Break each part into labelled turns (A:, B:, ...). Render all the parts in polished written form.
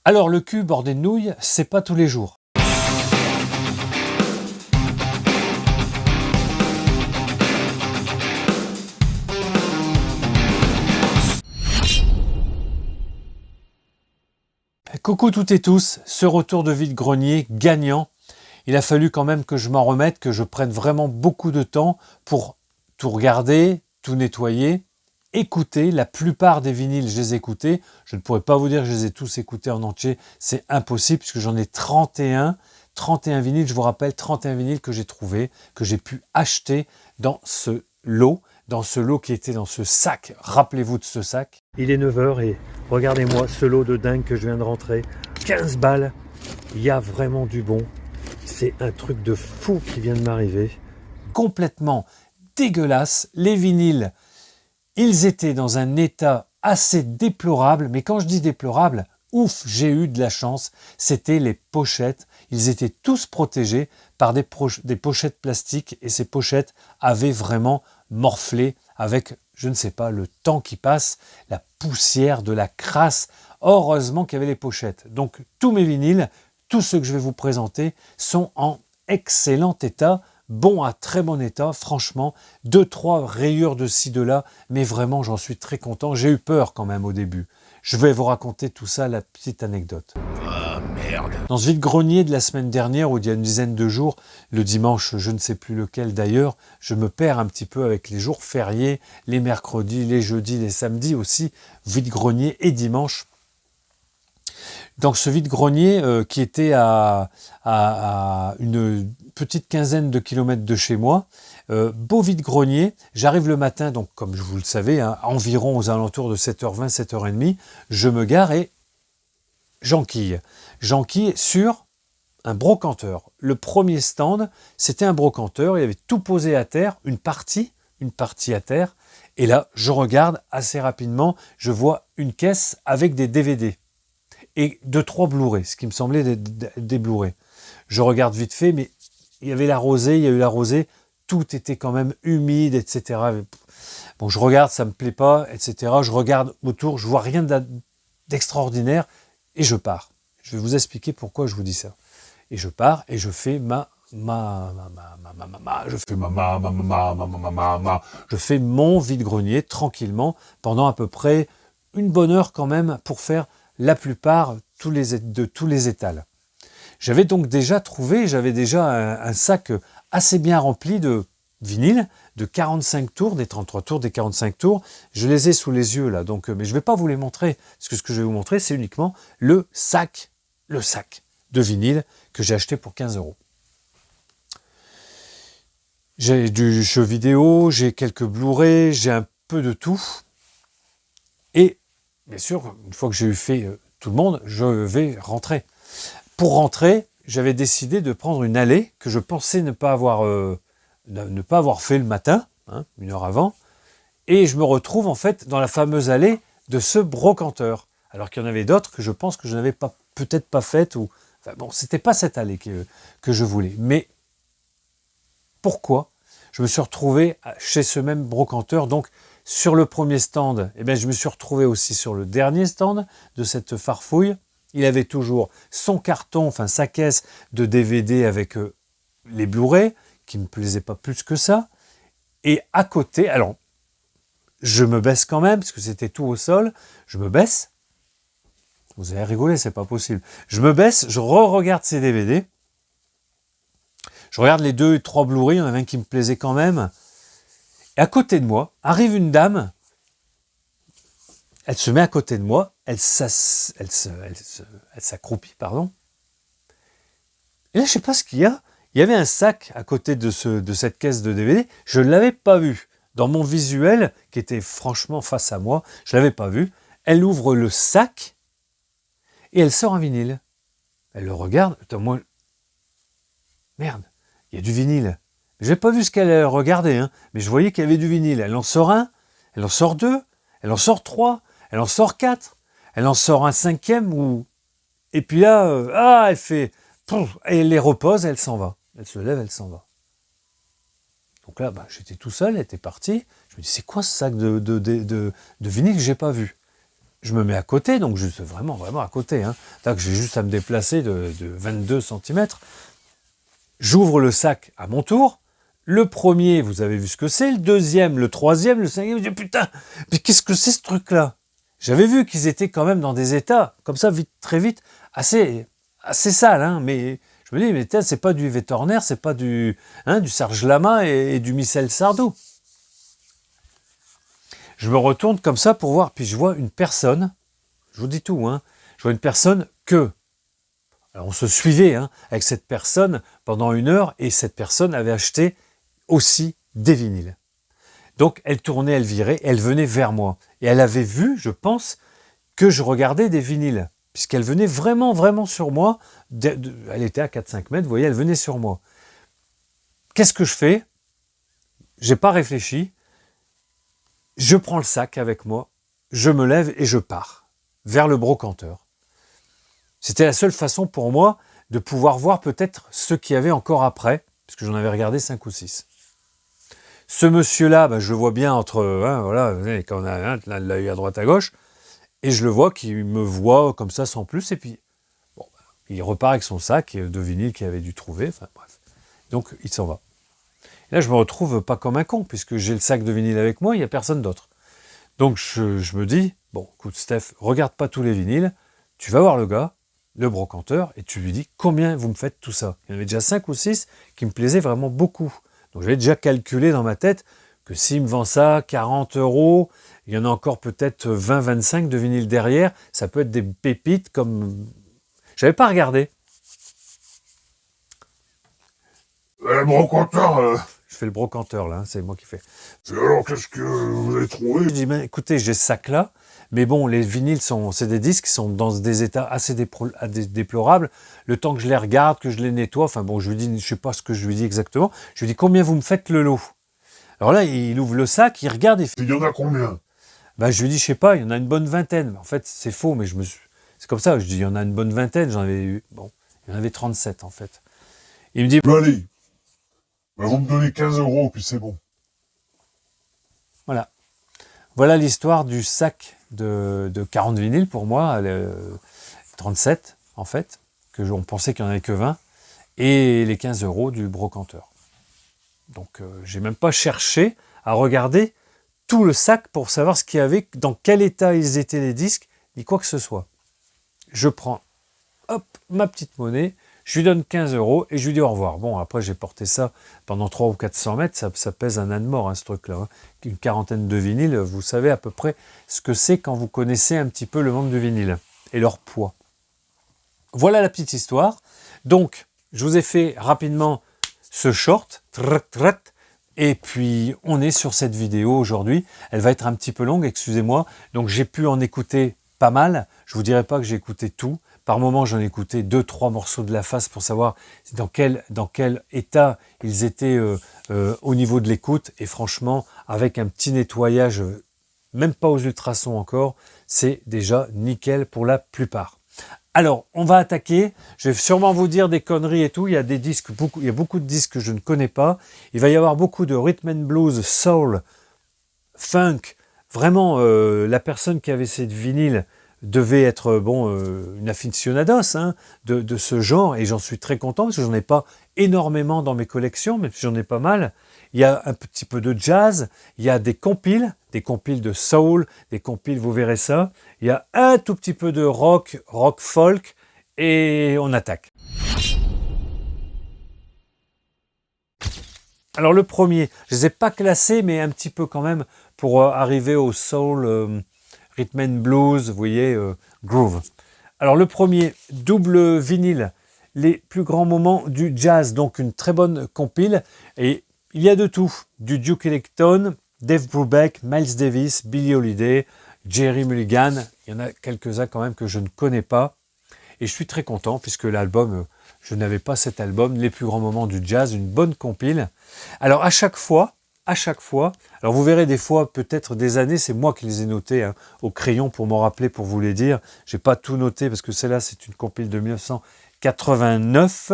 A: Alors le cul bordé de nouilles, c'est pas tous les jours. Coucou toutes et tous, ce retour de vide-grenier gagnant. Il a fallu quand même que je m'en remette, que je prenne vraiment beaucoup de temps pour tout regarder, tout nettoyer, écouter. La plupart des vinyles, je les ai écoutés. Je ne pourrais pas vous dire que je les ai tous écoutés en entier, c'est impossible puisque j'en ai 31. 31 vinyles, je vous rappelle, 31 vinyles que j'ai trouvés, que j'ai pu acheter dans ce lot qui était dans ce sac. Rappelez-vous de ce sac. Il est 9h et regardez-moi ce lot de dingue que je viens de rentrer. 15 balles, il y a vraiment du bon. C'est un truc de fou qui vient de m'arriver. Complètement dégueulasse. Les vinyles, ils étaient dans un état assez déplorable. Mais quand je dis déplorable, ouf, j'ai eu de la chance. C'était les pochettes. Ils étaient tous protégés par des pochettes plastiques. Et ces pochettes avaient vraiment morflé avec, je ne sais pas, le temps qui passe, la poussière, de la crasse. Heureusement qu'il y avait les pochettes. Donc tous mes vinyles, tous ceux que je vais vous présenter, sont en excellent état, bon à très bon état, franchement. 2-3 rayures de ci, de là, mais vraiment j'en suis très content. J'ai eu peur quand même au début. Je vais vous raconter tout ça, la petite anecdote.
B: Ah merde.
A: Dans ce vide-grenier de la semaine dernière, où il y a une dizaine de jours, le dimanche, je ne sais plus lequel d'ailleurs, je me perds un petit peu avec les jours fériés, les mercredis, les jeudis, les samedis aussi, vide-grenier et dimanche. Donc ce vide-grenier qui était à une petite quinzaine de kilomètres de chez moi, beau vide-grenier, j'arrive le matin, donc comme vous le savez, hein, environ aux alentours de 7h20, 7h30, je me gare et j'enquille sur un brocanteur. Le premier stand, c'était un brocanteur, il avait tout posé à terre, une partie à terre, et là, je regarde assez rapidement, je vois une caisse avec des DVD et 2-3 Blu-ray, ce qui me semblait des Blu-ray. Je regarde vite fait, mais il y avait la rosée, il y a eu la rosée, tout était quand même humide, etc. Bon, je regarde, ça me plaît pas, etc. Je regarde autour, je vois rien d'extraordinaire, et je pars. Je vais vous expliquer pourquoi je vous dis ça. Et je pars et je fais je fais mon vide-grenier tranquillement pendant à peu près une bonne heure quand même pour faire la plupart de tous les étals. J'avais donc déjà trouvé, un sac assez bien rempli de vinyles, de 45 tours, des 33 tours, des 45 tours. Je les ai sous les yeux là, donc, mais je ne vais pas vous les montrer, parce que ce que je vais vous montrer, c'est uniquement le sac de vinyle que j'ai acheté pour 15 €. J'ai du jeu vidéo, j'ai quelques Blu-ray, j'ai un peu de tout. Et bien sûr, une fois que j'ai eu fait tout le monde, je vais rentrer. Pour rentrer, j'avais décidé de prendre une allée que je pensais ne pas avoir fait le matin, hein, une heure avant. Et je me retrouve en fait dans la fameuse allée de ce brocanteur. Alors qu'il y en avait d'autres que je pense que je n'avais peut-être pas faites. Enfin bon, c'était pas cette allée que je voulais. Mais pourquoi je me suis retrouvé chez ce même brocanteur? Donc sur le premier stand, eh bien, je me suis retrouvé aussi sur le dernier stand de cette farfouille. Il avait toujours son carton, enfin sa caisse de DVD avec les Blu-ray, qui ne me plaisaient pas plus que ça. Et à côté, alors, je me baisse quand même, parce que c'était tout au sol, je me baisse. Vous allez rigoler, c'est pas possible. Je me baisse, je re-regarde ces DVD. Je regarde les 2-3 Blu-ray, il y en avait un qui me plaisait quand même. Et à côté de moi, arrive une dame. Elle se met à côté de moi, elle s'accroupit, pardon. Et là, je sais pas ce qu'il y a. Il y avait un sac à côté de cette caisse de DVD. Je ne l'avais pas vu. Dans mon visuel, qui était franchement face à moi, je ne l'avais pas vu. Elle ouvre le sac et elle sort un vinyle. Elle le regarde. Attends, moi, merde, il y a du vinyle. Je n'ai pas vu ce qu'elle regardait, hein, mais je voyais qu'il y avait du vinyle. Elle en sort un, elle en sort deux, elle en sort trois, elle en sort quatre, elle en sort un cinquième. Et puis là, elle fait... Et elle les repose, elle s'en va. Elle se lève, elle s'en va. Donc là, j'étais tout seul, elle était partie. Je me dis, c'est quoi ce sac de vinyle que j'ai pas vu? je me mets à côté, donc juste vraiment à côté. Hein. Là, j'ai juste à me déplacer de 22 cm. J'ouvre le sac à mon tour. Le premier, vous avez vu ce que c'est. Le deuxième, le troisième, le cinquième. Je dis putain, mais qu'est-ce que c'est ce truc-là? J'avais vu qu'ils étaient quand même dans des états, comme ça, vite, très vite, assez sales. Hein, mais je me dis, mais c'est pas du Vétorner, c'est pas du Serge Lama et du Michel Sardou. Je me retourne comme ça pour voir, puis je vois une personne, je vous dis tout, hein, je vois une personne que... Alors on se suivait avec cette personne pendant 1 heure, et cette personne avait acheté aussi des vinyles. Donc elle tournait, elle virait, elle venait vers moi. Et elle avait vu, je pense, que je regardais des vinyles, puisqu'elle venait vraiment sur moi. Elle était à 4-5 mètres, vous voyez, elle venait sur moi. Qu'est-ce que je fais? J'ai pas réfléchi. Je prends le sac avec moi, je me lève et je pars vers le brocanteur. C'était la seule façon pour moi de pouvoir voir peut-être ce qu'il y avait encore après, parce que j'en avais regardé 5 ou 6. Ce monsieur-là, je le vois bien entre, voilà, quand on a l'œil à droite à gauche, et je le vois qu'il me voit comme ça sans plus, et puis bon, il repart avec son sac de vinyle qu'il avait dû trouver, enfin bref. Donc il s'en va. Et là, je me retrouve pas comme un con, puisque j'ai le sac de vinyle avec moi, il n'y a personne d'autre. Donc je me dis, bon, écoute Steph, regarde pas tous les vinyles, tu vas voir le gars, le brocanteur, et tu lui dis combien vous me faites tout ça. Il y en avait déjà 5 ou 6 qui me plaisaient vraiment beaucoup. Donc j'avais déjà calculé dans ma tête que s'il me vend ça 40 €, il y en a encore peut-être 20-25 de vinyle derrière, ça peut être des pépites comme... J'avais pas regardé.
B: Le brocanteur,
A: Je fais le brocanteur là, c'est moi qui fais.
B: alors qu'est-ce que vous avez trouvé?
A: Je dis, écoutez, j'ai ce sac là, mais bon, les vinyles c'est des disques qui sont dans des états assez déplorables. Le temps que je les regarde, que je les nettoie, enfin bon, je lui dis, je sais pas ce que je lui dis exactement. Je lui dis, combien vous me faites le lot? Alors là, il ouvre le sac, il regarde et fait...
B: Il y en a combien?
A: Je lui dis, je sais pas, il y en a une bonne vingtaine. En fait, c'est faux, mais c'est comme ça, je dis, il y en a une bonne vingtaine, j'en avais eu, bon, il y en avait 37 en fait. Il me dit,
B: Allez, vous me donnez 15 €, puis c'est bon.
A: voilà. Voilà l'histoire du sac de 40 vinyles pour moi, 37 en fait, on pensait qu'il n'y en avait que 20, et les 15 € du brocanteur. Donc j'ai même pas cherché à regarder tout le sac pour savoir ce qu'il y avait, dans quel état ils étaient les disques, ni quoi que ce soit. Je prends, hop, ma petite monnaie, je lui donne 15 € et je lui dis au revoir. Bon, après j'ai porté ça pendant 300 ou 400 mètres, ça pèse un âne mort ce truc-là. Hein. Une quarantaine de vinyles, vous savez à peu près ce que c'est quand vous connaissez un petit peu le monde du vinyle et leur poids. Voilà la petite histoire. Donc, je vous ai fait rapidement ce short, et puis on est sur cette vidéo aujourd'hui. Elle va être un petit peu longue, excusez-moi. Donc j'ai pu en écouter pas mal. Je vous dirai pas que j'ai écouté tout. Par moment, j'en ai écouté 2-3 morceaux de la face pour savoir dans quel état ils étaient au niveau de l'écoute. Et franchement, avec un petit nettoyage, même pas aux ultrasons encore, c'est déjà nickel pour la plupart. Alors, on va attaquer. Je vais sûrement vous dire des conneries et tout. Il y a des disques, il y a beaucoup de disques que je ne connais pas. Il va y avoir beaucoup de rhythm and blues, soul, funk. Vraiment, la personne qui avait cette vinyle devait être une aficionados de ce genre, et j'en suis très content parce que j'en ai pas énormément dans mes collections, même si j'en ai pas mal. Il y a un petit peu de jazz, il y a des compiles de soul, des compiles, vous verrez ça. Il y a un tout petit peu de rock folk, et on attaque. Alors le premier, je les ai pas classés, mais un petit peu quand même pour arriver au soul, rhythm and blues, vous voyez, groove. Alors le premier, double vinyle, les plus grands moments du jazz, donc une très bonne compile, et il y a de tout, du Duke Ellington, Dave Brubeck, Miles Davis, Billie Holiday, Jerry Mulligan, il y en a quelques-uns quand même que je ne connais pas, et je suis très content puisque l'album, je n'avais pas cet album, les plus grands moments du jazz, une bonne compile. Alors à chaque fois, alors vous verrez des fois, peut-être des années, c'est moi qui les ai notés au crayon pour m'en rappeler, pour vous les dire. J'ai pas tout noté parce que celle-là, c'est une compile de 1989.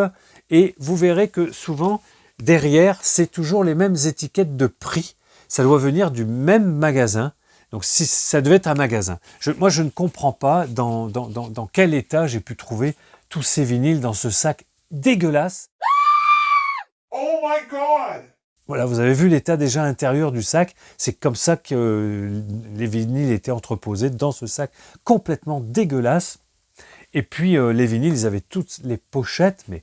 A: Et vous verrez que souvent, derrière, c'est toujours les mêmes étiquettes de prix. Ça doit venir du même magasin. Donc si ça devait être un magasin. Moi, je ne comprends pas dans quel état j'ai pu trouver tous ces vinyles dans ce sac dégueulasse.
B: Oh my God!
A: Voilà, vous avez vu l'état déjà intérieur du sac. C'est comme ça que les vinyles étaient entreposés dans ce sac complètement dégueulasse. Et puis les vinyles, ils avaient toutes les pochettes, mais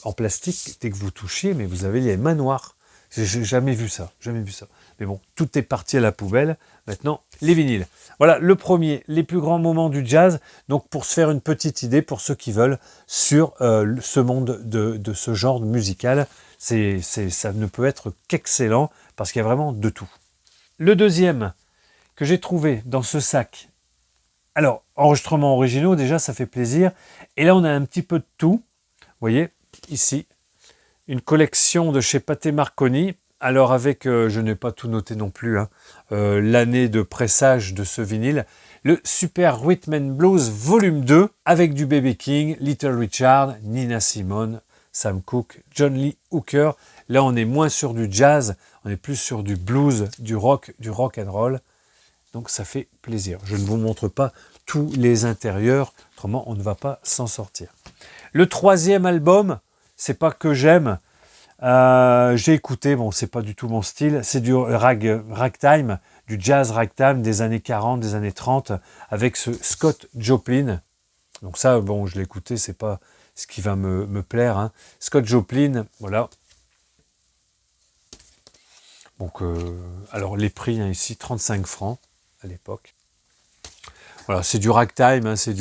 A: en plastique, dès que vous touchiez, mais vous avez les mains noires. J'ai jamais vu ça, jamais vu ça. Mais bon, tout est parti à la poubelle. Maintenant, les vinyles. Voilà, le premier, les plus grands moments du jazz. Donc, pour se faire une petite idée, pour ceux qui veulent, sur ce monde de ce genre musical, ça ne peut être qu'excellent, parce qu'il y a vraiment de tout. Le deuxième que j'ai trouvé dans ce sac, alors, enregistrements originaux, déjà, ça fait plaisir. Et là, on a un petit peu de tout. Vous voyez, ici, une collection de chez Pathé Marconi. Alors avec, je n'ai pas tout noté non plus, hein, l'année de pressage de ce vinyle, le Super Rhythm and Blues Volume 2, avec du B.B. King, Little Richard, Nina Simone, Sam Cooke, John Lee Hooker. Là, on est moins sur du jazz, on est plus sur du blues, du rock and roll. Donc ça fait plaisir. Je ne vous montre pas tous les intérieurs, autrement on ne va pas s'en sortir. Le troisième album, c'est pas que j'aime. J'ai écouté, bon, c'est pas du tout mon style, c'est du ragtime, du jazz ragtime des années 40, des années 30, avec ce Scott Joplin. Donc ça, bon, je l'ai écouté, c'est pas ce qui va me plaire. Hein. Scott Joplin, voilà. Donc, alors les prix hein, ici, 35 francs à l'époque. Voilà, c'est du ragtime, hein, c'est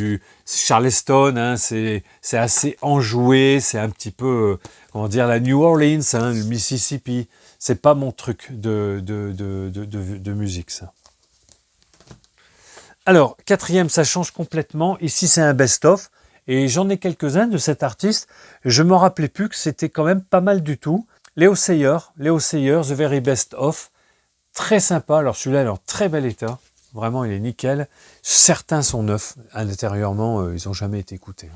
A: Charleston, hein, c'est assez enjoué, c'est un petit peu, comment dire, la New Orleans, hein, le Mississippi. C'est pas mon truc de musique, ça. Alors, quatrième, ça change complètement. Ici, c'est un best-of, et j'en ai quelques-uns de cet artiste. Je me rappelais plus que c'était quand même pas mal du tout. Léo Sayer, The Very Best Of. Très sympa. Alors, celui-là, il est en très bel état. Vraiment, il est nickel. Certains sont neufs. Intérieurement, ils n'ont jamais été écoutés.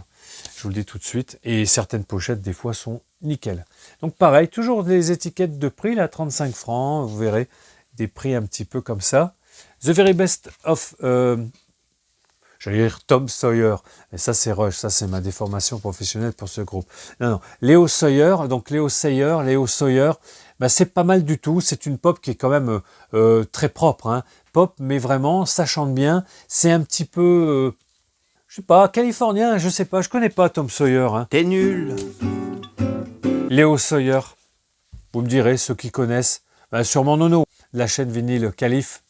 A: Je vous le dis tout de suite. Et certaines pochettes, des fois, sont nickel. Donc, pareil, toujours des étiquettes de prix, là, 35 francs. Vous verrez des prix un petit peu comme ça. The Very Best Of... j'allais dire Tom Sawyer. Et ça, c'est Rush. Ça, c'est ma déformation professionnelle pour ce groupe. Non. Léo Sawyer. Donc, Léo Sawyer. Ben, c'est pas mal du tout. C'est une pop qui est quand même très propre. Hein. Pop, mais vraiment, ça chante bien. C'est un petit peu, je sais pas, californien, je sais pas, je connais pas Tom Sawyer. Hein.
C: T'es nul.
A: Léo Sawyer, vous me direz, ceux qui connaissent, ben, sûrement Nono, la chaîne vinyle Calife,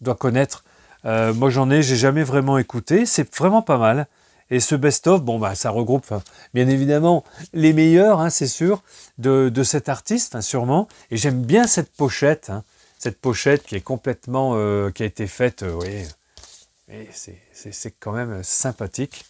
A: doit connaître. Moi j'ai jamais vraiment écouté, c'est vraiment pas mal. Et ce best-of, bon bah ça regroupe, bien évidemment, les meilleurs, hein, c'est sûr, de cet artiste, sûrement. Et j'aime bien cette pochette. Hein. Cette pochette qui est complètement, qui a été faite, oui, c'est quand même sympathique.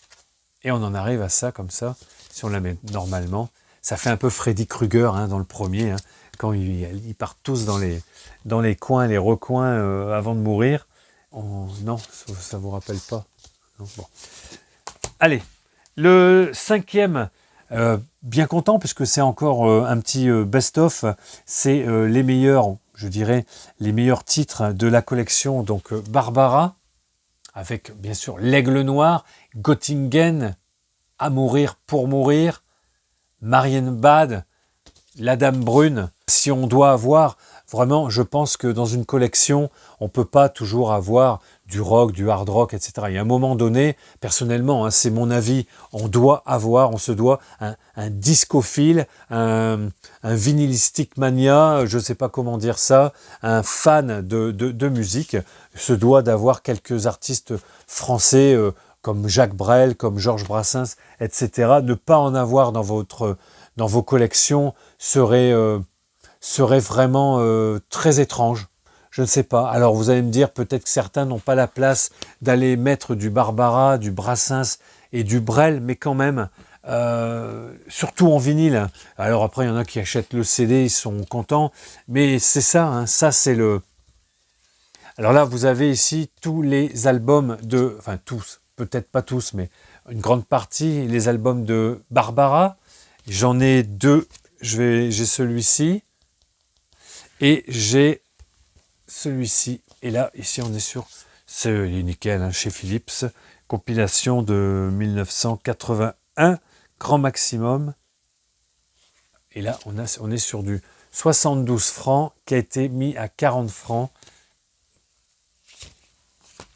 A: Et on en arrive à ça comme ça, si on la met normalement. Ça fait un peu Freddy Krueger hein, dans le premier, hein, quand ils partent tous dans les coins, les recoins avant de mourir. Non, ça ne vous rappelle pas. Non, bon. Allez, le cinquième, bien content puisque c'est encore un petit best-of, c'est les meilleurs, je dirais, les meilleurs titres de la collection, donc Barbara, avec bien sûr l'Aigle Noir, Göttingen, À mourir pour mourir, Marienbad, La Dame Brune. Si on doit avoir, vraiment, je pense que dans une collection, on ne peut pas toujours avoir du rock, du hard rock, etc. Il y a un moment donné, personnellement, hein, c'est mon avis, on se doit un discophile, un vinylistic mania, je ne sais pas comment dire ça, un fan de musique, se doit d'avoir quelques artistes français comme Jacques Brel, comme Georges Brassens, etc. Ne pas en avoir dans vos collections serait vraiment très étrange. Je ne sais pas. Alors vous allez me dire, peut-être que certains n'ont pas la place d'aller mettre du Barbara, du Brassens et du Brel, mais quand même, surtout en vinyle. Alors après, il y en a qui achètent le CD, ils sont contents, mais c'est ça, hein, ça c'est le... Alors là, vous avez ici tous les albums enfin tous, peut-être pas tous, mais une grande partie, les albums de Barbara. J'en ai deux, j'ai celui-ci, et j'ai celui-ci Et là, ici, on est sur, c'est nickel, hein, chez Philips, compilation de 1981, grand maximum. Et là, on est sur du 72 francs qui a été mis à 40 francs.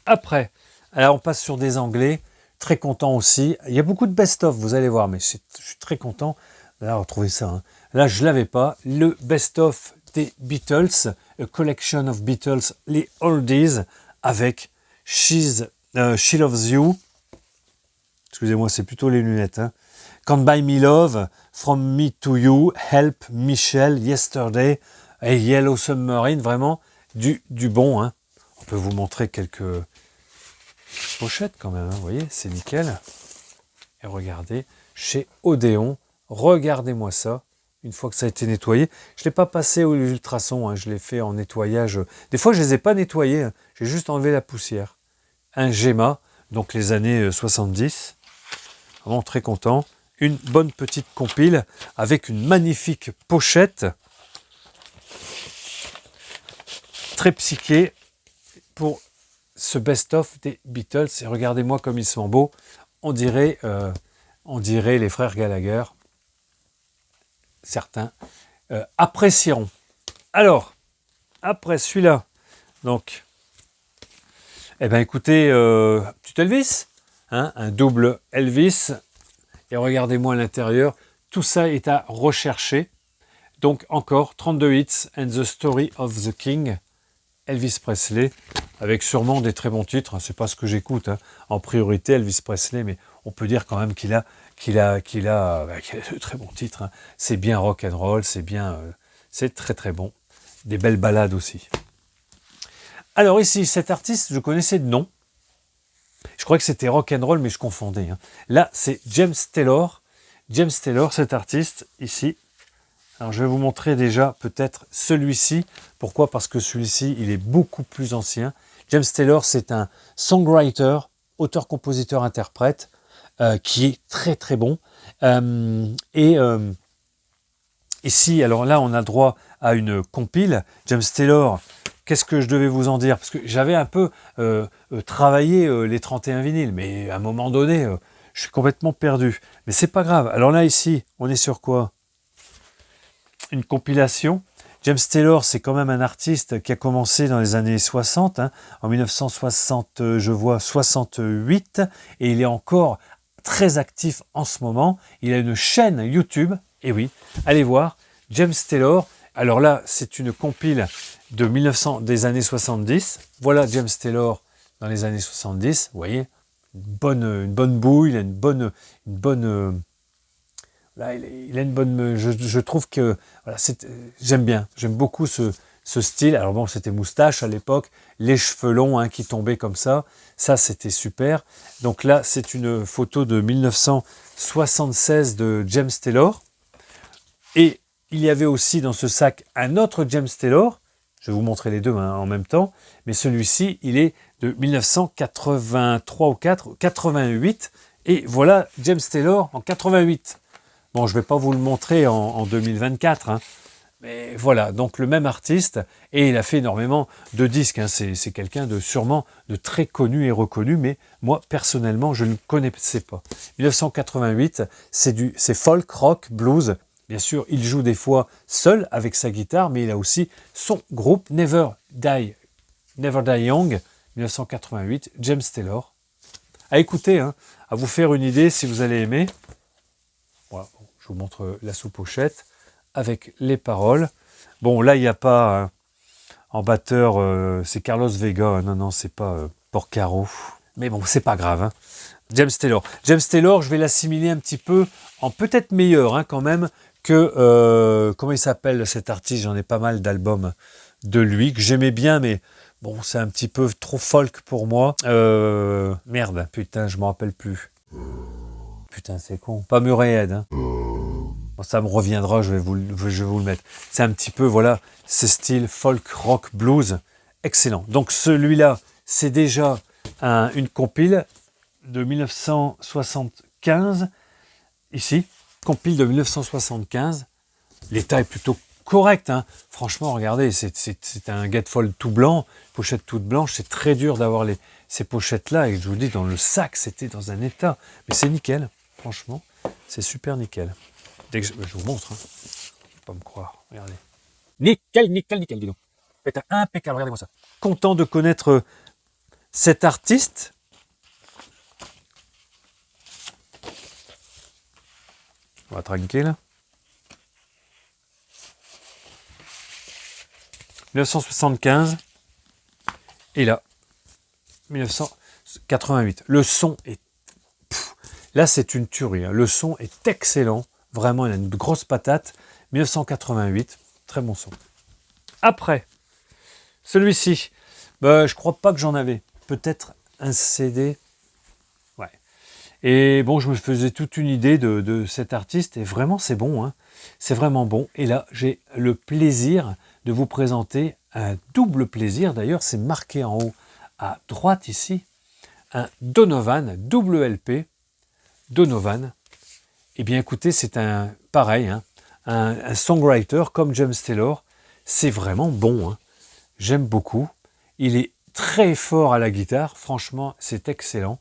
A: Après, alors on passe sur des Anglais, très content aussi. Il y a beaucoup de best-of, vous allez voir, mais je suis très content. Là, retrouver ça. Hein. Là, je ne l'avais pas. Le best-of des Beatles, A Collection of Beatles, les oldies, avec She Loves You. Excusez-moi, c'est plutôt les lunettes. Hein. Can't Buy Me Love, From Me to You, Help, Michelle, Yesterday et Yellow Submarine. Vraiment du bon. Hein. On peut vous montrer quelques pochettes quand même. Hein, vous voyez, c'est nickel. Et regardez, chez Odéon, regardez-moi ça. Une fois que ça a été nettoyé, je ne l'ai pas passé au ultrason, hein, je l'ai fait en nettoyage. Des fois, je ne les ai pas nettoyés, hein, j'ai juste enlevé la poussière. Un Gemma, donc les années 70. Vraiment très content. Une bonne petite compile avec une magnifique pochette. Très psyché pour ce best-of des Beatles. Et regardez-moi comme ils sont beaux. On dirait les frères Gallagher. Certains apprécieront. Alors, après celui-là, donc, eh bien écoutez, petit Elvis, hein, un double Elvis, et regardez-moi à l'intérieur, tout ça est à rechercher. Donc encore 32 hits and the story of the king, Elvis Presley, avec sûrement des très bons titres. C'est pas ce que j'écoute, hein, en priorité Elvis Presley, mais on peut dire quand même qu'il a de très bons titres. Hein. C'est bien rock and roll, c'est bien, c'est très très bon. Des belles ballades aussi. Alors ici, cet artiste, je connaissais de nom. Je crois que c'était rock and roll, mais je confondais. Hein. Là, c'est James Taylor. James Taylor, cet artiste ici. Alors je vais vous montrer déjà peut-être celui-ci. Pourquoi? Parce que celui-ci, il est beaucoup plus ancien. James Taylor, c'est un songwriter, auteur, compositeur, interprète. Qui est très très bon. Ici, alors là, on a droit à une compile. James Taylor, qu'est-ce que je devais vous en dire? Parce que j'avais un peu travaillé les 31 vinyles, mais à un moment donné, je suis complètement perdu. Mais c'est pas grave. Alors là, ici, on est sur quoi? Une compilation. James Taylor, c'est quand même un artiste qui a commencé dans les années 60, hein, en 1960, je vois 68, et il est encore très actif en ce moment. Il a une chaîne YouTube, et oui, allez voir, James Taylor. Alors là, c'est une compile des années 70. Voilà James Taylor dans les années 70, vous voyez, une bonne bouille, il a une bonne là, il a une bonne. Je trouve que voilà, j'aime beaucoup ce style. Alors bon, c'était moustache à l'époque, les cheveux longs hein, qui tombaient comme ça. Ça, c'était super. Donc là, c'est une photo de 1976 de James Taylor. Et il y avait aussi dans ce sac un autre James Taylor. Je vais vous montrer les deux hein, en même temps. Mais celui-ci, il est de 1983 ou 88. Et voilà James Taylor en 88. Bon, je ne vais pas vous le montrer en 2024. Hein. Mais voilà, donc le même artiste, et il a fait énormément de disques. Hein. C'est quelqu'un sûrement de très connu et reconnu, mais moi, personnellement, je ne le connaissais pas. 1988, c'est folk, rock, blues. Bien sûr, il joue des fois seul avec sa guitare, mais il a aussi son groupe Never Die Young, 1988, James Taylor. À écouter, hein, à vous faire une idée si vous allez aimer. Voilà, je vous montre la sous-pochette avec les paroles. Bon, là, il n'y a pas en batteur, c'est Carlos Vega. Non, c'est pas Porcaro. Mais bon, c'est pas grave. Hein. James Taylor. James Taylor, je vais l'assimiler un petit peu en peut-être meilleur hein, quand même que... comment il s'appelle cet artiste? J'en ai pas mal d'albums de lui que j'aimais bien, mais bon, c'est un petit peu trop folk pour moi. Merde, putain, je m'en rappelle plus. Putain, c'est con. Pas Murray-Head. Hein. Bon, ça me reviendra, je vais vous le mettre. C'est un petit peu, voilà, ce style folk, rock, blues. Excellent. Donc celui-là, c'est déjà une compile de 1975. Ici, compile de 1975. L'état est plutôt correct. Hein. Franchement, regardez, c'est un Gatefold tout blanc, pochette toute blanche. C'est très dur d'avoir ces pochettes-là. Et je vous dis, dans le sac, c'était dans un état. Mais c'est nickel, franchement. C'est super nickel. Dès que je vous montre. Hein. Faut pas me croire, regardez. Nickel, nickel, nickel, dis donc. C'est impeccable, regardez-moi ça. Content de connaître cet artiste. On va trinquer là. 1975. Et là, 1988. Le son est... là, c'est une tuerie. Hein. Le son est excellent. Vraiment, il a une grosse patate. 1988. Très bon son. Après, celui-ci. Je crois pas que j'en avais. Peut-être un CD. Ouais. Et bon, je me faisais toute une idée de cet artiste. Et vraiment, c'est bon. Hein. C'est vraiment bon. Et là, j'ai le plaisir de vous présenter un double plaisir. D'ailleurs, c'est marqué en haut à droite ici. Un Donovan, double LP. Donovan. Eh bien, écoutez, c'est un pareil, hein, un songwriter comme James Taylor. C'est vraiment bon. Hein. J'aime beaucoup. Il est très fort à la guitare. Franchement, c'est excellent.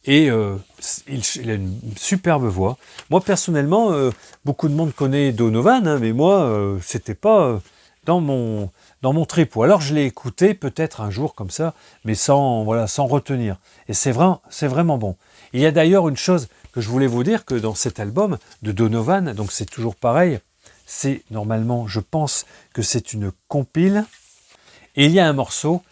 A: Et il a une superbe voix. Moi, personnellement, beaucoup de monde connaît Donovan, hein, mais moi, c'était pas dans mon trip. Ou alors, je l'ai écouté peut-être un jour comme ça, mais sans retenir. Et c'est vraiment bon. Il y a d'ailleurs une chose que je voulais vous dire, que dans cet album de Donovan, donc c'est toujours pareil, c'est normalement, je pense que c'est une compile, et il y a un morceau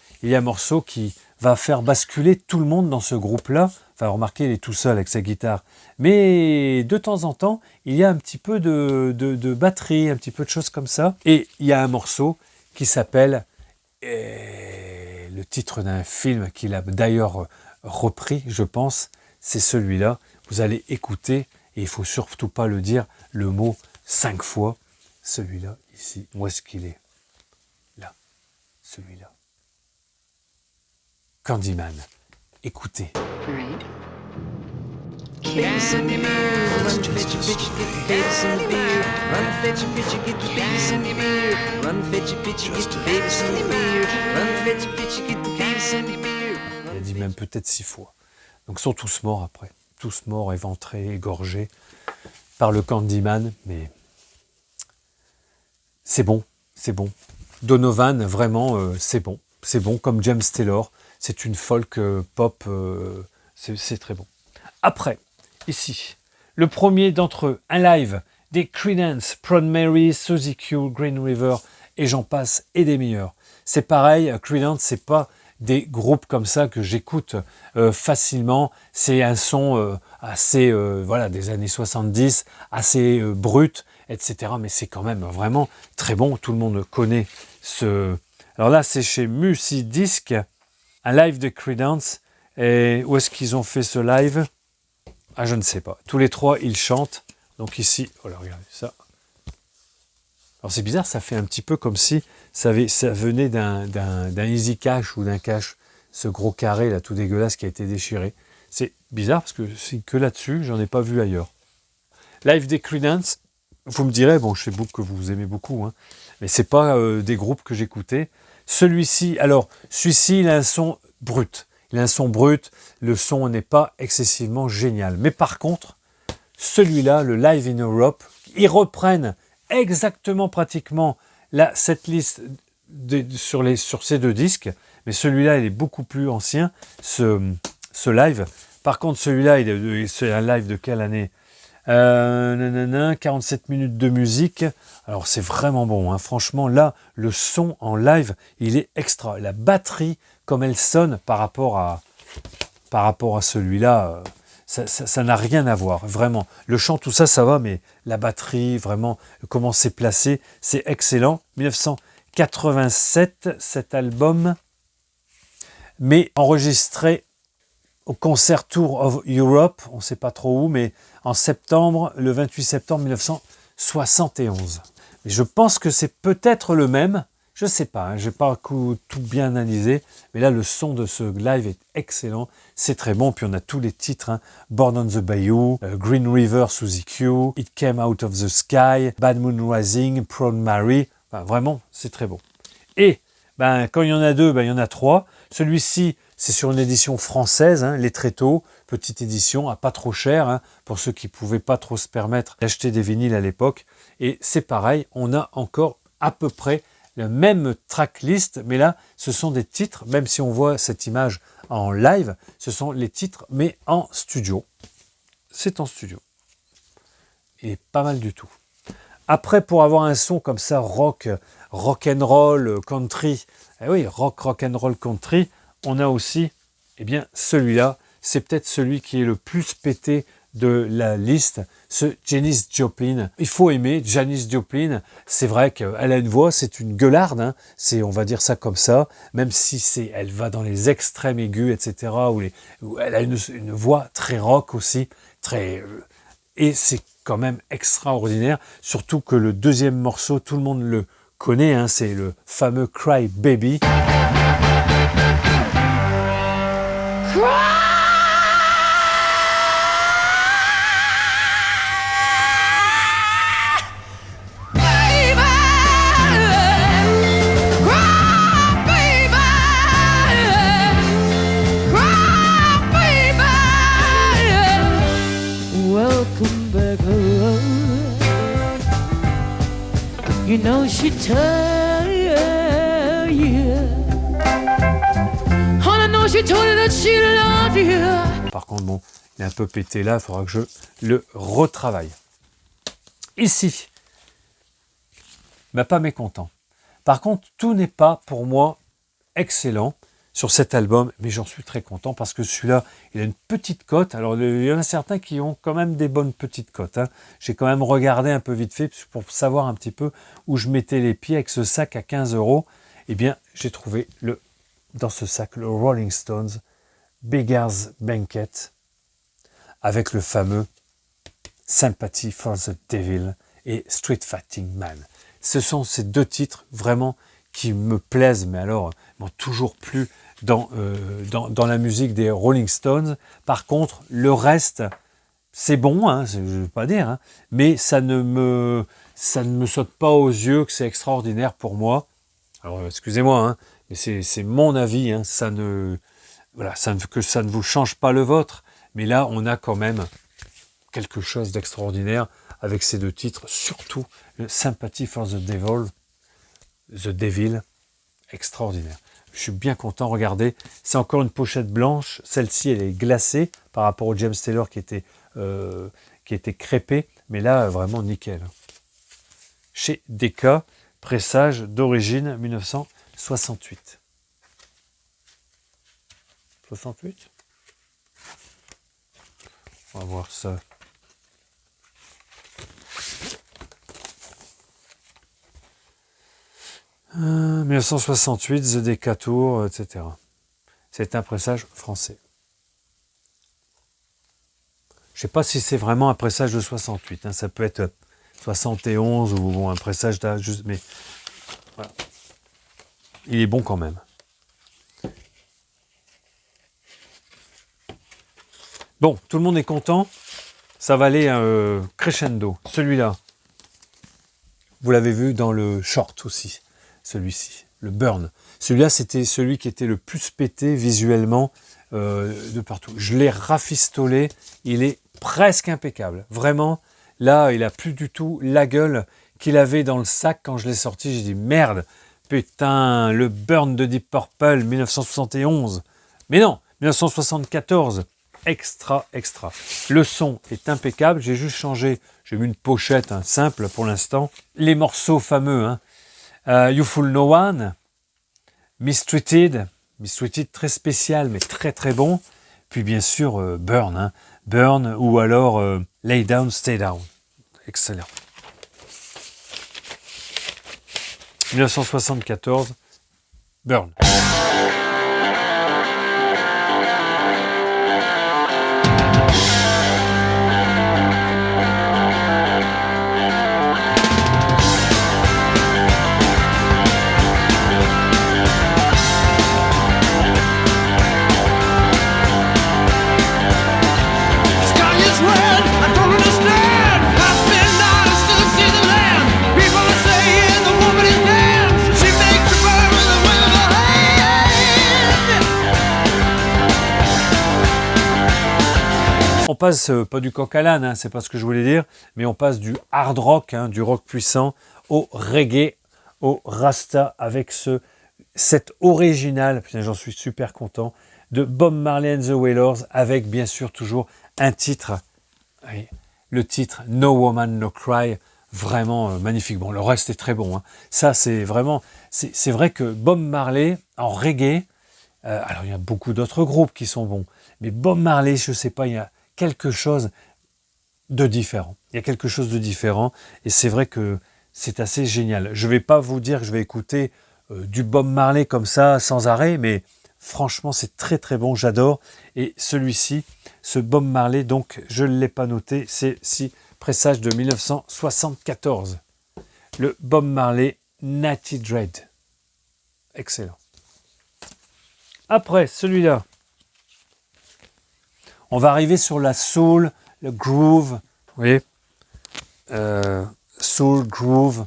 A: qui va faire basculer tout le monde dans ce groupe-là. Enfin, remarquez, il est tout seul avec sa guitare. Mais de temps en temps, il y a un petit peu de batterie, un petit peu de choses comme ça. Et il y a un morceau qui s'appelle le titre d'un film qu'il a d'ailleurs repris, je pense, c'est celui-là. Vous allez écouter, et il ne faut surtout pas le dire, le mot 5 fois. Celui-là, ici, où est-ce qu'il est? Là, celui-là. Candyman. Écoutez. Il a dit même peut-être 6 fois. Donc ils sont tous morts après. Tous morts, éventrés, égorgés par le Candyman. Mais c'est bon, c'est bon. Donovan, vraiment, c'est bon. C'est bon, comme James Taylor. C'est une folk pop, c'est très bon. Après, ici, le premier d'entre eux, un live des Creedence, Proud Mary, Suzy Q, Green River, et j'en passe, et des meilleurs. C'est pareil, Creedence, c'est pas des groupes comme ça que j'écoute facilement. C'est un son assez, des années 70, assez brut, etc. Mais c'est quand même vraiment très bon. Tout le monde connaît ce... Alors là, c'est chez Musidisc, un live de Creedence. Et où est-ce qu'ils ont fait ce live? Ah, je ne sais pas. Tous les trois, ils chantent. Donc ici, voilà, regardez ça. Alors c'est bizarre, ça fait un petit peu comme si ça venait d'un Easy Cash ou d'un Cash, ce gros carré là, tout dégueulasse qui a été déchiré. C'est bizarre parce que c'est que là-dessus, j'en ai pas vu ailleurs. Live des Creedence, vous me direz, bon, je sais que vous aimez beaucoup, hein, mais c'est pas des groupes que j'écoutais. Celui-ci, il a un son brut. Il a un son brut, le son n'est pas excessivement génial. Mais par contre, celui-là, le Live in Europe, ils reprennent exactement pratiquement cette liste sur ces deux disques, mais celui-là, il est beaucoup plus ancien, ce live. Par contre, celui-là, c'est un live de quelle année? 47 minutes de musique. Alors, c'est vraiment bon. Hein. Franchement, là, le son en live, il est extra. La batterie, comme elle sonne par rapport à celui-là, ça n'a rien à voir. Vraiment. Le chant, tout ça, ça va, mais la batterie, vraiment, comment c'est placé, c'est excellent. 1987, cet album, mais enregistré au Concert Tour of Europe, on ne sait pas trop où, mais en septembre, le 28 septembre 1971. Et je pense que c'est peut-être le même, Je sais pas, hein, j'ai pas tout bien analysé, mais là le son de ce live est excellent, c'est très bon. Puis on a tous les titres, hein, Born on the Bayou, Green River sous EQ, It Came Out of the Sky, Bad Moon Rising, Proud Mary. Enfin, vraiment, c'est très beau. Et quand il y en a deux, il y en a trois. Celui-ci, c'est sur une édition française, hein, Les Tréteaux, petite édition, à pas trop cher, hein, pour ceux qui pouvaient pas trop se permettre d'acheter des vinyles à l'époque. Et c'est pareil, on a encore à peu près la même tracklist, mais là, ce sont des titres, même si on voit cette image en live, ce sont les titres, mais en studio. C'est en studio. Et pas mal du tout. Après, pour avoir un son comme ça, rock and roll, country, rock and roll country, on a aussi, celui-là, c'est peut-être celui qui est le plus pété de la liste, ce Janis Joplin. Il faut aimer Janis Joplin. C'est vrai qu'elle a une voix, c'est une gueularde, hein. On va dire ça comme ça, même si elle va dans les extrêmes aigus, etc., où elle a une voix très rock aussi, et c'est quand même extraordinaire, surtout que le deuxième morceau, tout le monde le connaît, hein, c'est le fameux Cry Baby.
C: You know she told you. All I know she told you that she loved you.
A: Par contre, bon, il est un peu pété là, il faudra que je le retravaille. Ici, pas mécontent. Par contre, tout n'est pas pour moi excellent sur cet album, mais j'en suis très content parce que celui-là, il a une petite cote. Alors, il y en a certains qui ont quand même des bonnes petites cotes, hein. J'ai quand même regardé un peu vite fait pour savoir un petit peu où je mettais les pieds avec ce sac à 15 €. J'ai trouvé dans ce sac le Rolling Stones Beggar's Banquet avec le fameux Sympathy for the Devil et Street Fighting Man. Ce sont ces deux titres vraiment qui me plaisent, mais alors m'ont toujours plu dans la musique des Rolling Stones. Par contre, le reste, c'est bon, hein, je ne veux pas dire, hein, mais ça ne me saute pas aux yeux que c'est extraordinaire pour moi. Alors, excusez-moi, hein, mais c'est mon avis, hein, que ça ne vous change pas le vôtre, mais là, on a quand même quelque chose d'extraordinaire avec ces deux titres, surtout le Sympathy for the Devil, extraordinaire. Je suis bien content, regardez, c'est encore une pochette blanche, celle-ci elle est glacée par rapport au James Taylor qui était crêpé, mais là vraiment nickel. Chez Decca, pressage d'origine 1968. 68 ? On va voir ça. « 1968, The Decca Tour, etc. » C'est un pressage français. Je ne sais pas si c'est vraiment un pressage de 68. Hein, ça peut être 71 ou bon, un pressage juste, mais voilà. Il est bon quand même. Bon, tout le monde est content. Ça va aller crescendo. Celui-là, vous l'avez vu dans le short aussi. Celui-ci, le Burn. Celui-là, c'était celui qui était le plus pété visuellement de partout. Je l'ai rafistolé, il est presque impeccable. Vraiment, là, il a plus du tout la gueule qu'il avait dans le sac quand je l'ai sorti. J'ai dit, merde, putain, le Burn de Deep Purple, 1971. Mais non, 1974, extra. Le son est impeccable, j'ai juste changé, j'ai mis une pochette simple pour l'instant. Les morceaux fameux, hein. You Fool No One, Mistreated très spécial mais très bon. Puis bien sûr Burn, hein. Burn ou alors Lay Down, Stay Down. Excellent. 1974, Burn. passe pas du coq à l'âne, hein, c'est pas ce que je voulais dire, mais on passe du hard rock, hein, du rock puissant, au reggae, au rasta, avec cet original, putain, j'en suis super content, de Bob Marley and the Wailers, avec bien sûr toujours un titre, oui, le titre No Woman No Cry, vraiment magnifique. Bon, le reste est très bon, hein. Ça, c'est vraiment, c'est vrai que Bob Marley en reggae, alors il y a beaucoup d'autres groupes qui sont bons, mais Bob Marley, je sais pas, il y a quelque chose de différent. Il y a quelque chose de différent, et c'est vrai que c'est assez génial. Je vais pas vous dire que je vais écouter du Bob Marley comme ça, sans arrêt, mais franchement, c'est très très bon, j'adore. Et celui-ci, ce Bob Marley, donc je ne l'ai pas noté, c'est si pressage de 1974. Le Bob Marley Natty Dread. Excellent. Après, celui-là, on va arriver sur la soul, le groove, vous voyez, soul, groove,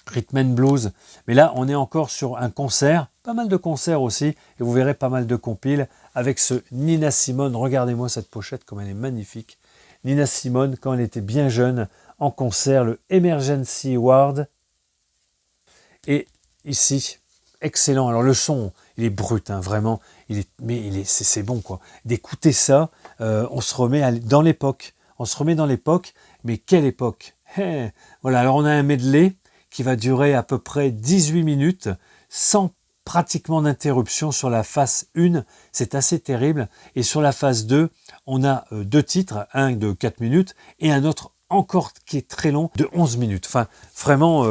A: rhythm and blues. Mais là, on est encore sur un concert, pas mal de concerts aussi, et vous verrez pas mal de compiles avec ce Nina Simone. Regardez-moi cette pochette, comme elle est magnifique. Nina Simone, quand elle était bien jeune, en concert, le Emergency Award. Et ici, excellent. Alors le son, il est brut, hein, vraiment. C'est bon, quoi. D'écouter ça, on se remet dans l'époque. On se remet dans l'époque, mais quelle époque? Voilà, alors on a un medley qui va durer à peu près 18 minutes, sans pratiquement d'interruption sur la face 1, c'est assez terrible. Et sur la face 2, on a deux titres, un de 4 minutes et un autre encore qui est très long, de 11 minutes. Enfin, vraiment,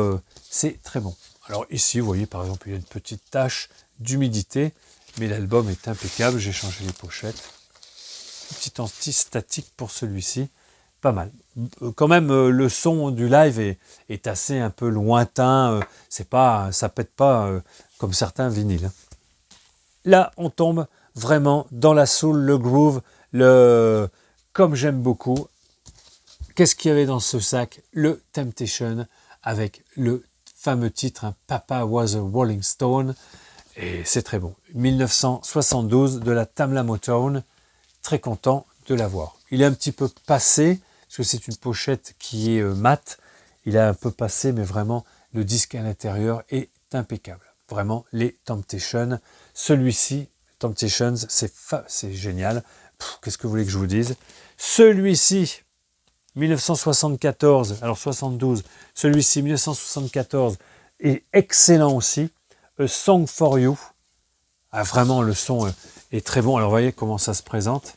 A: c'est très bon. Alors ici, vous voyez, par exemple, il y a une petite tache d'humidité, mais l'album est impeccable. J'ai changé les pochettes. Petit anti-statique pour celui-ci. Pas mal. Quand même, le son du live est assez un peu lointain. Ça pète pas comme certains vinyles. Là, on tombe vraiment dans la soul, le groove, comme j'aime beaucoup. Qu'est-ce qu'il y avait dans ce sac? Le Temptation avec le fameux titre, hein, Papa Was a Rolling Stone. Et c'est très bon. 1972 de la Tamla Motown. Très content de l'avoir. Il est un petit peu passé, parce que c'est une pochette qui est mate. Il a un peu passé, mais vraiment, le disque à l'intérieur est impeccable. Vraiment, les Temptations. Celui-ci, Temptations, c'est génial. Qu'est-ce que vous voulez que je vous dise? Celui-ci, 1974, alors 72, celui-ci, 1974, est excellent aussi. A Song for You. Ah, vraiment, le son est très bon. Alors, vous voyez comment ça se présente.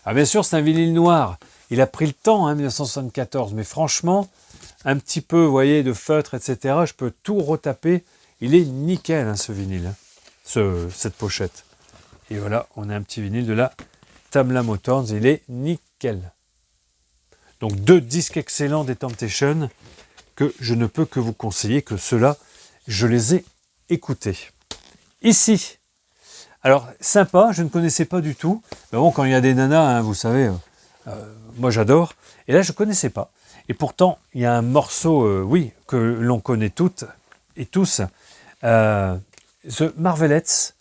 A: Ah, bien sûr, c'est un vinyle noir. Il a pris le temps, hein, 1974. Mais franchement, un petit peu, vous voyez, de feutre, etc. Je peux tout retaper. Il est nickel, hein, ce vinyle. Hein, cette pochette. Et voilà, on a un petit vinyle de la Tamla Motown. Il est nickel. Donc, deux disques excellents des Temptations que je ne peux que vous conseiller, que ceux-là, je les ai écoutés. Ici, alors sympa, je ne connaissais pas du tout. Mais bon, quand il y a des nanas, hein, vous savez, moi j'adore. Et là, je ne connaissais pas. Et pourtant, il y a un morceau, oui, que l'on connaît toutes et tous. The Marvelettes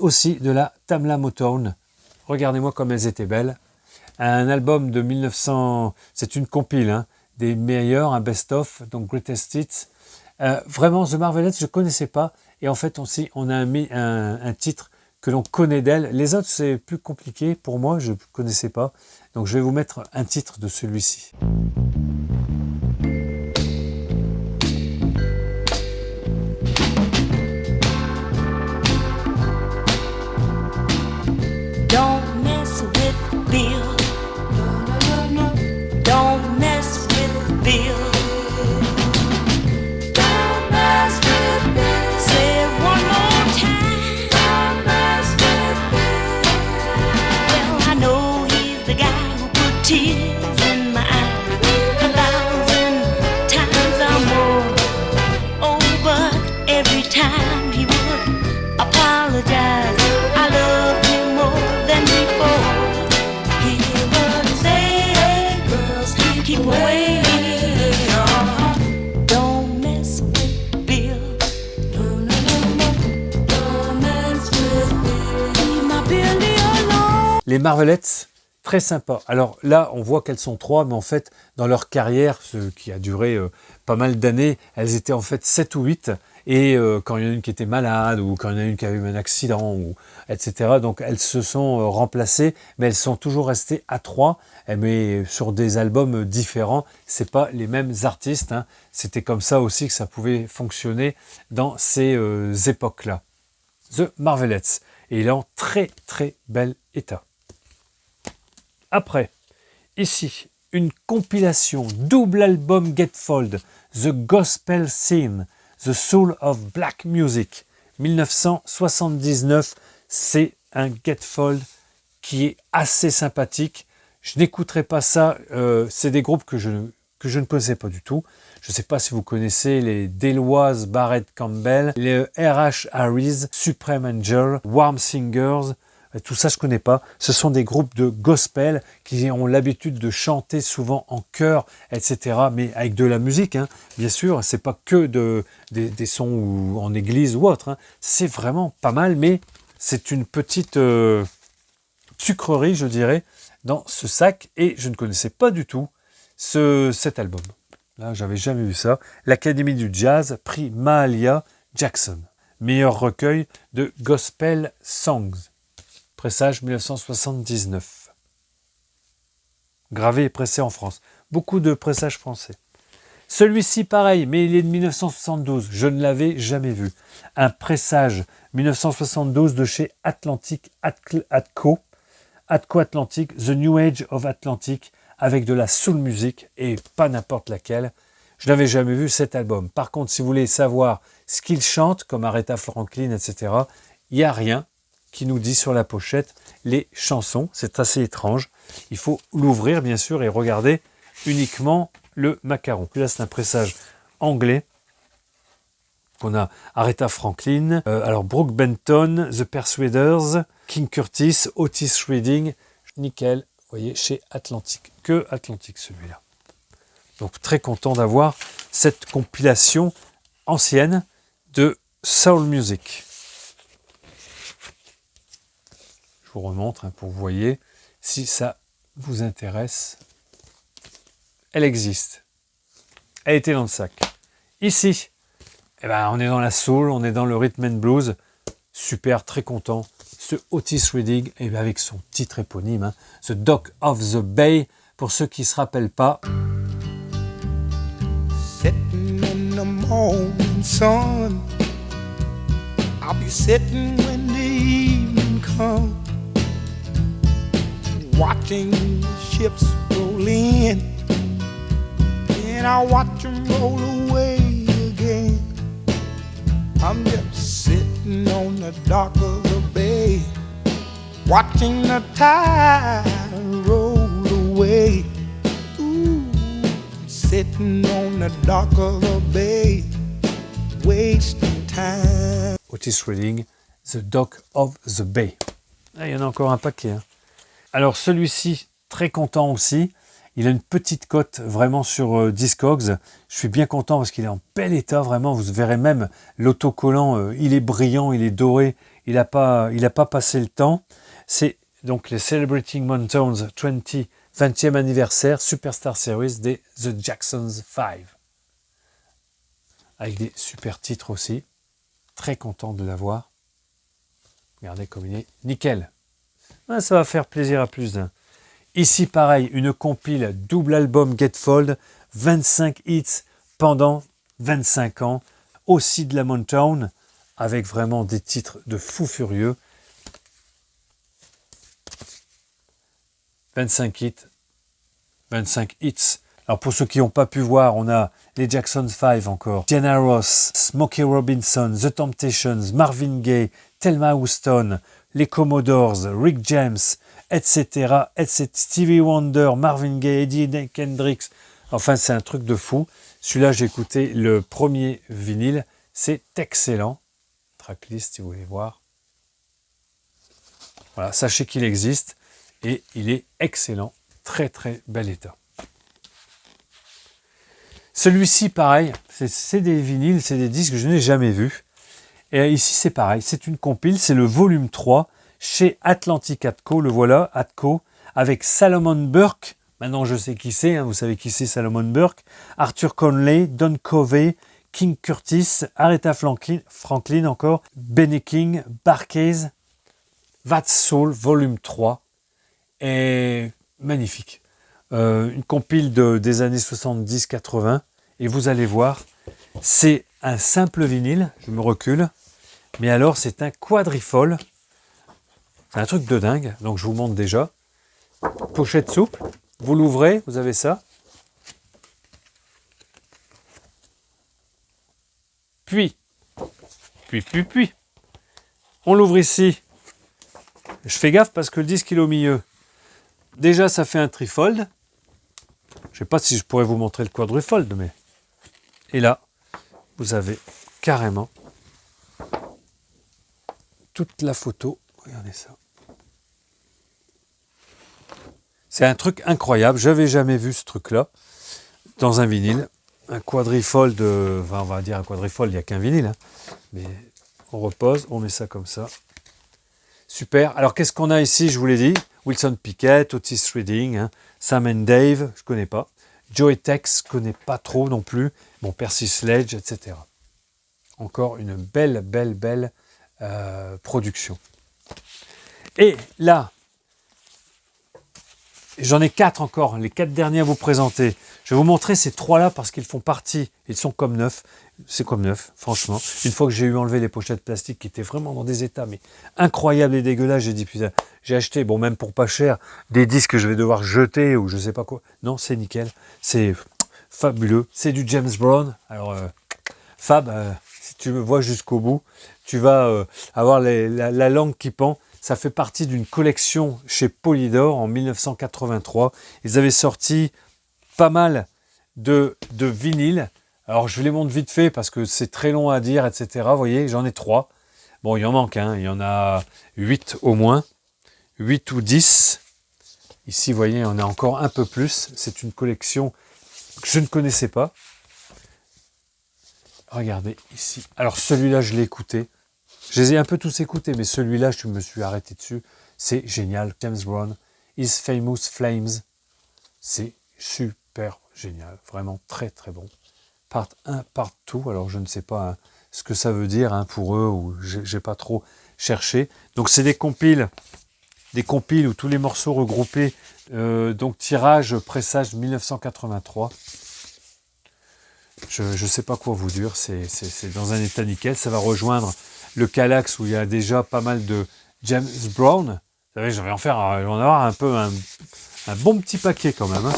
A: aussi de la Tamla Motown. Regardez-moi comme elles étaient belles. Un album de 1900, c'est une compile, hein, des meilleurs, un best-of, donc Greatest Hits. Vraiment, The Marvelettes, je ne connaissais pas. Et en fait, aussi, on a un titre que l'on connaît d'elle. Les autres, c'est plus compliqué pour moi, je ne connaissais pas. Donc, je vais vous mettre un titre de celui-ci.
D: Don't mess with Bill. Don't mess with Bill. Tears in my eyes 1,000 times or more. Oh, but every time he would apologize, I loved him more than before. He would say, hey, girls, keep away. Don't mess with Bill. No, don't mess with Bill. Leave my Billy alone.
A: Les Marvelettes, très sympa. Alors là, on voit qu'elles sont 3, mais en fait, dans leur carrière, ce qui a duré pas mal d'années, elles étaient en fait 7 ou 8. Et quand il y en a une qui était malade, ou quand il y en a une qui a eu un accident, ou, etc. Donc elles se sont remplacées, mais elles sont toujours restées à 3, mais sur des albums différents. C'est pas les mêmes artistes, hein. C'était comme ça aussi que ça pouvait fonctionner dans ces époques-là. The Marvelettes. Et il est en très très bel état. Après, ici, une compilation, double album Gatefold, The Gospel Scene, The Soul of Black Music, 1979. C'est un Gatefold qui est assez sympathique. Je n'écouterai pas ça, c'est des groupes que je ne connaissais pas du tout. Je ne sais pas si vous connaissez les Deloise Barrett Campbell, les R.H. Harris, Supreme Angel, Warm Singers. Tout ça, je ne connais pas. Ce sont des groupes de gospel qui ont l'habitude de chanter souvent en chœur, etc. Mais avec de la musique, hein, bien sûr. C'est pas que des sons ou en église ou autre, hein. C'est vraiment pas mal, mais c'est une petite sucrerie, je dirais, dans ce sac. Et je ne connaissais pas du tout cet album. Là, j'avais jamais vu ça. L'Académie du Jazz, prix Mahalia Jackson. Meilleur recueil de gospel songs. Pressage 1979. Gravé et pressé en France. Beaucoup de pressages français. Celui-ci, pareil, mais il est de 1972. Je ne l'avais jamais vu. Un pressage 1972 de chez Atlantic Atco Atlantic, The New Age of Atlantic, avec de la soul music et pas n'importe laquelle. Je n'avais jamais vu cet album. Par contre, si vous voulez savoir ce qu'il chante, comme Aretha Franklin, etc., il n'y a rien qui nous dit sur la pochette les chansons. C'est assez étrange. Il faut l'ouvrir, bien sûr, et regarder uniquement le macaron. Puis là, c'est un pressage anglais. On a Aretha Franklin, alors Brooke Benton, The Persuaders, King Curtis, Otis Redding, nickel, vous voyez, chez Atlantic. Que Atlantic, celui-là. Donc, très content d'avoir cette compilation ancienne de soul music. Je vous remontre pour que vous voyez si ça vous intéresse. Elle existe. Elle était dans le sac. Ici, eh ben, on est dans la soul, on est dans le rhythm and blues. Super, très content. Ce Otis Redding, eh ben, avec son titre éponyme, hein, The Dock of the Bay, pour ceux qui ne se rappellent pas.
E: Sitting in the morning sun, I'll be sitting when the evening comes, watching the ships roll in, and I'll watch them roll away again. I'm just sitting on the dock of the bay, watching the tide roll away. Sitting on the dock of the bay, wasting time.
A: Otis Redding, The Dock of the Bay. Ah, il y en a encore un paquet. Hein. Alors celui-ci, très content aussi. Il a une petite cote vraiment sur Discogs. Je suis bien content parce qu'il est en bel état, vraiment. Vous verrez même l'autocollant, il est brillant, il est doré. Il n'a pas passé le temps. C'est donc les Celebrating Mountains 20e anniversaire Superstar Series des The Jacksons 5. Avec des super titres aussi. Très content de l'avoir. Regardez comme il est nickel. Ah, ça va faire plaisir à plus d'un. Ici, pareil, une compile double album Gatefold, 25 hits pendant 25 ans. Aussi de la Motown, avec vraiment des titres de fou furieux. 25 hits. 25 hits. Alors pour ceux qui n'ont pas pu voir, on a les Jacksons 5 encore. Diana Ross, Smokey Robinson, The Temptations, Marvin Gaye, Thelma Houston, les Commodores, Rick James, etc., etc. Stevie Wonder, Marvin Gaye, Eddie Kendricks. Enfin, c'est un truc de fou. Celui-là, j'ai écouté le premier vinyle. C'est excellent. Tracklist, si vous voulez voir. Voilà, sachez qu'il existe et il est excellent. Très, très bel état. Celui-ci, pareil, c'est des vinyles, c'est des disques que je n'ai jamais vus. Et ici, c'est pareil, c'est une compile, c'est le volume 3 chez Atlantic Atco, le voilà, Atco, avec Salomon Burke. Maintenant, je sais qui c'est, hein, vous savez qui c'est Salomon Burke. Arthur Conley, Don Covey, King Curtis, Aretha Franklin encore, Benny King, Barclays, That's Soul, volume 3. Et magnifique. Une compile des années 70-80. Et vous allez voir, c'est un simple vinyle, je me recule. Mais alors, c'est un quadrifold. C'est un truc de dingue. Donc, je vous montre déjà. Pochette souple. Vous l'ouvrez, vous avez ça. Puis. On l'ouvre ici. Je fais gaffe parce que le disque il est au milieu. Déjà, ça fait un trifold. Je ne sais pas si je pourrais vous montrer le quadrifold, mais... Et là, vous avez carrément toute la photo. Regardez ça. C'est un truc incroyable. Je n'avais jamais vu ce truc-là dans un vinyle. Un quadrifold, enfin, on va dire un quadrifold, il n'y a qu'un vinyle. Hein. Mais on repose, on met ça comme ça. Super. Alors, qu'est-ce qu'on a ici? Je vous l'ai dit. Wilson Pickett, Otis Redding, hein, Sam and Dave, je ne connais pas. Joey Tex, je ne connais pas trop non plus. Bon, Percy Sledge, etc. Encore une belle production. Et là, j'en ai 4 encore, les 4 derniers à vous présenter. Je vais vous montrer ces 3-là parce qu'ils font partie, ils sont comme neufs. C'est comme neuf, franchement. Une fois que j'ai eu enlevé les pochettes plastiques qui étaient vraiment dans des états mais incroyables et dégueulasses, j'ai dit putain, j'ai acheté, bon même pour pas cher, des disques que je vais devoir jeter ou je sais pas quoi. Non, c'est nickel, c'est fabuleux. C'est du James Brown. Alors Fab, si tu me vois jusqu'au bout, tu vas avoir la langue qui pend. Ça fait partie d'une collection chez Polydor en 1983. Ils avaient sorti pas mal de vinyles. Alors, je les montre vite fait parce que c'est très long à dire, etc. Vous voyez, j'en ai 3. Bon, il en manque, hein. Il y en a 8 au moins. 8 ou 10. Ici, vous voyez, il y en a encore un peu plus. C'est une collection que je ne connaissais pas. Regardez ici. Alors, celui-là, je l'ai écouté. Je les ai un peu tous écoutés, mais celui-là, je me suis arrêté dessus. C'est génial. James Brown, His Famous Flames. C'est super génial. Vraiment très, très bon. Part 1, part 2. Alors, je ne sais pas hein, ce que ça veut dire hein, pour eux, ou j'ai pas trop cherché. Donc, c'est des compiles où tous les morceaux regroupés. Donc, tirage, pressage 1983. Je ne sais pas quoi vous dire. C'est dans un état nickel. Ça va rejoindre le Kallax où il y a déjà pas mal de James Brown. Vous savez, je vais en avoir un peu un bon petit paquet quand même. Hein.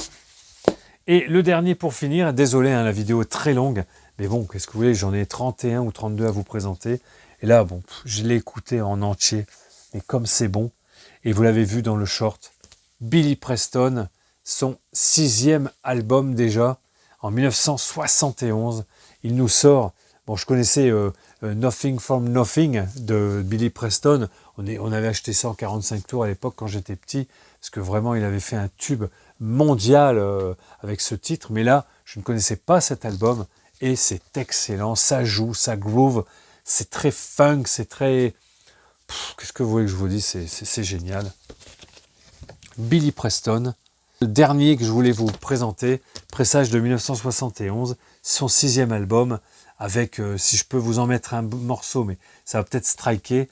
A: Et le dernier pour finir, désolé, hein, la vidéo est très longue, mais bon, qu'est-ce que vous voulez, j'en ai 31 ou 32 à vous présenter. Et là, bon, je l'ai écouté en entier, mais comme c'est bon. Et vous l'avez vu dans le short, Billy Preston, son 6e album déjà, en 1971. Il nous sort, bon, je connaissais Nothing from Nothing de Billy Preston. On avait acheté ça en 45 tours à l'époque quand j'étais petit, parce que vraiment, il avait fait un tube mondial avec ce titre, mais là je ne connaissais pas cet album et c'est excellent, ça joue, ça groove, c'est très funk, c'est très... qu'est-ce que vous voulez que je vous dise, c'est génial. Billy Preston, le dernier que je voulais vous présenter, pressage de 1971, son 6e album, avec, si je peux vous en mettre un morceau, mais ça va peut-être striker.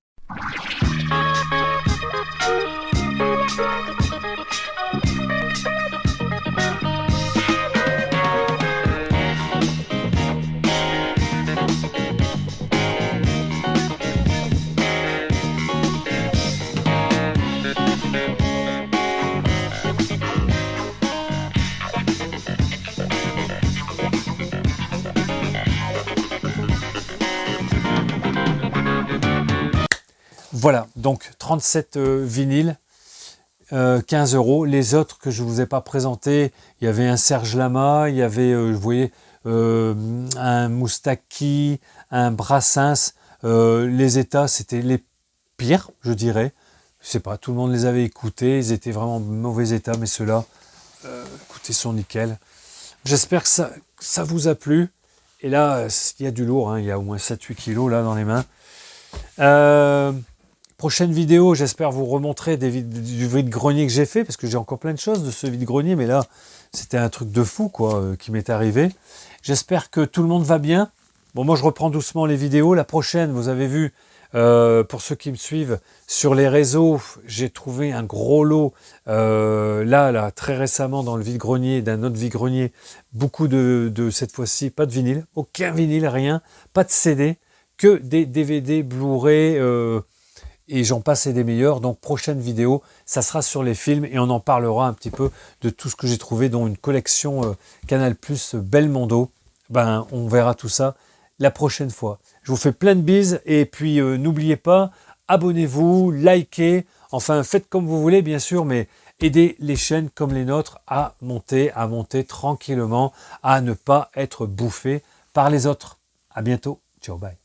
A: Voilà, donc 37 vinyles, 15 €. Les autres que je ne vous ai pas présentés, il y avait un Serge Lama, il y avait, vous voyez, un Moustaki, un Brassens. Les états, c'était les pires, je dirais. Je sais pas, tout le monde les avait écoutés, ils étaient vraiment en mauvais état, mais ceux-là, écoutez, sont nickel. J'espère que ça vous a plu. Et là, il y a du lourd, hein, il y a au moins 7-8 kilos là dans les mains. Prochaine vidéo, j'espère vous remontrer du vide-grenier que j'ai fait, parce que j'ai encore plein de choses de ce vide-grenier, mais là, c'était un truc de fou, quoi, qui m'est arrivé. J'espère que tout le monde va bien. Bon, moi, je reprends doucement les vidéos. La prochaine, vous avez vu, pour ceux qui me suivent sur les réseaux, j'ai trouvé un gros lot, là, très récemment, dans le vide-grenier, d'un autre vide-grenier, beaucoup de cette fois-ci, pas de vinyle, aucun vinyle, rien, pas de CD, que des DVD, Blu-ray, et j'en passe et des meilleurs. Donc prochaine vidéo, ça sera sur les films et on en parlera un petit peu de tout ce que j'ai trouvé, dont une collection Canal+ Belmondo. Ben, on verra tout ça la prochaine fois. Je vous fais plein de bises et puis n'oubliez pas, abonnez-vous, likez, enfin faites comme vous voulez bien sûr, mais aidez les chaînes comme les nôtres à monter tranquillement, à ne pas être bouffées par les autres. À bientôt, ciao, bye.